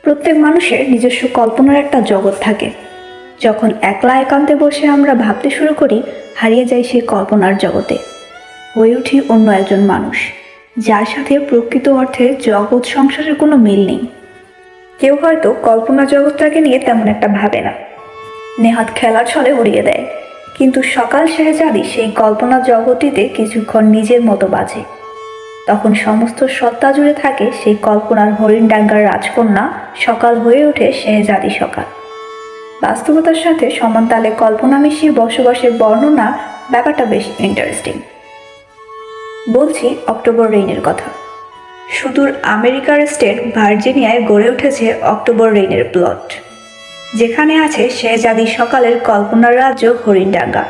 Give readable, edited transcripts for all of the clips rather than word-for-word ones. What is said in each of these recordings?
প্রত্যেক মানুষের নিজস্ব কল্পনার একটা জগৎ থাকে। যখন একলা একান্তে বসে আমরা ভাবতে শুরু করি, হারিয়ে যাই সেই কল্পনার জগতে, হয়ে উঠি অন্য একজন মানুষ, যার সাথে প্রকৃত অর্থে জগৎ সংসারের কোনো মিল নেই। কেউ হয়তো কল্পনা জগৎটাকে নিয়ে তেমন একটা ভাবে না, নেহাত খেলার ছলে উড়িয়ে দেয়, কিন্তু সকাল শেহজাদি সেই কল্পনা জগৎটিতে কিছুক্ষণ নিজের মতো বাজে। তখন সমস্ত সত্তা জুড়ে থাকে সেই কল্পনার হরিণডাঙ্গার রাজকন্যা, সকাল হয়ে ওঠে শেহজাদি সকাল। বাস্তবতার সাথে সমান তালে কল্পনা মিশিয়ে বসবাসের বর্ণনা, ব্যাপারটা বেশ ইন্টারেস্টিং। বলছি অক্টোবর রেইনের কথা। সুদূর আমেরিকার স্টেট ভার্জিনিয়ায় গড়ে উঠেছে অক্টোবর রেইনের প্লট, যেখানে আছে শেহজাদি সকালের কল্পনার রাজ্য হরিণডাঙ্গা।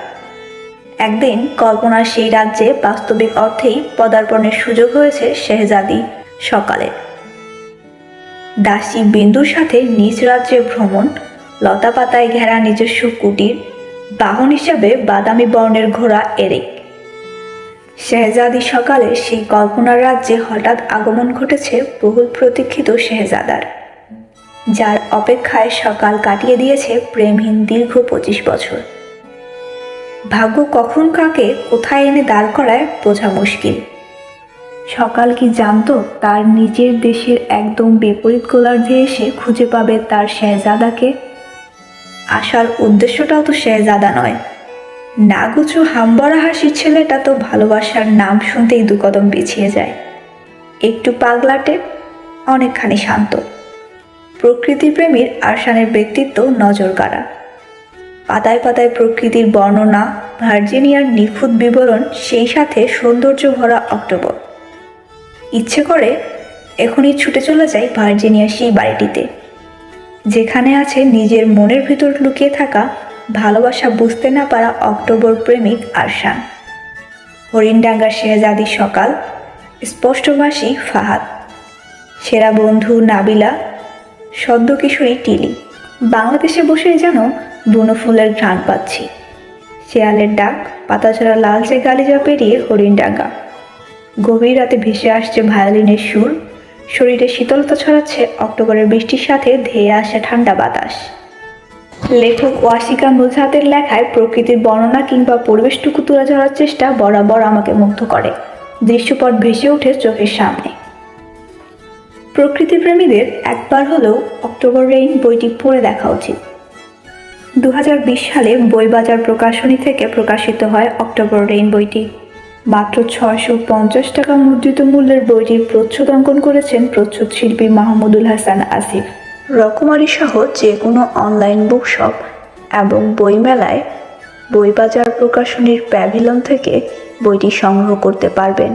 একদিন কল্পনার সেই রাজ্যে বাস্তবিক অর্থেই পদার্পণের সুযোগ হয়েছে শেহজাদি সকালের। দাসী বিন্দুর সাথে নিজ রাজ্যে ভ্রমণ, লতা পাতায় ঘেরা নিজস্ব কুটির, বাহন হিসেবে বাদামি বর্ণের ঘোড়া এরিক। শেহজাদি সকালের সেই কল্পনার রাজ্যে হঠাৎ আগমন ঘটেছে বহুল প্রতীক্ষিত শেহজাদার, যার অপেক্ষায় সকাল কাটিয়ে দিয়েছে প্রেমহীন দীর্ঘ 25 বছর। ভাগ্য কখন কাকে কোথায় এনে দাঁড় করায় বোঝা মুশকিল। সকাল কি জানতো তার নিজের দেশের একদম বিপরীত গোলার্ধে এসে খুঁজে পাবে তার শেহজাদাকে? আসার উদ্দেশ্যটাও তো শেহজাদা নয়। নাগুচু হামবড়া হাসির ছেলেটা তো ভালোবাসার নাম শুনতেই দু কদম পিছিয়ে যায়। একটু পাগলাটে, অনেকখানি শান্ত। প্রকৃতিপ্রেমীর আরশানের ব্যক্তিত্ব নজর কাড়া। পাতায় পাতায় প্রকৃতির বর্ণনা, ভার্জিনিয়ার নিখুঁত বিবরণ, সেই সাথে সৌন্দর্য ভরা অক্টোবর। ইচ্ছে করে এখনই ছুটে চলে যাই ভার্জিনিয়ার সেই বাড়িটিতে, যেখানে আছে নিজের মনের ভিতর লুকিয়ে থাকা ভালোবাসা বুঝতে না পারা অক্টোবর প্রেমিক আরশান, হরিণডাঙ্গার শেহজাদি সকাল, স্পষ্টভাষী ফাহাদ, সেরা বন্ধু নাবিলা, সদ্য কিশোরী টিলি। বাংলাদেশে বসেই যেন বুনো ফুলের ঘ্রাণ পাচ্ছি। শেয়ালের ডাক, পাতাছাড়া লালচে গালিচা পেরিয়ে হরিণডাঙ্গা। গভীর রাতে ভেসে আসছে ভায়োলিনের সুর, শরীরে শীতলতা ছড়াচ্ছে অক্টোবরের বৃষ্টির সাথে ধেয়ে আসা ঠান্ডা বাতাস। লেখক ওয়াসিকা নুজহাতের লেখায় প্রকৃতির বর্ণনা কিংবা পরিবেশটুকু তুলে ধরার চেষ্টা বরাবর আমাকে মুগ্ধ করে। দৃশ্যপট ভেসে ওঠে চোখের সামনে। প্রকৃতিপ্রেমীদের একবার হলেও অক্টোবর রেইন বইটি পড়ে দেখা উচিত। 2020 সালে বইবাজার প্রকাশনী থেকে প্রকাশিত হয় অক্টোবর রেইন বইটি। মাত্র 650 টাকা মুদ্রিত মূল্যের বইটির প্রচ্ছদ অঙ্কন করেছেন প্রচ্ছদ শিল্পী মাহমুদুল হাসান আসিফ। রকমারি সহ যে কোনো অনলাইন বুকশপ এবং বইমেলায় বইবাজার প্রকাশনীর প্যাভিলন থেকে বইটি সংগ্রহ করতে পারবেন।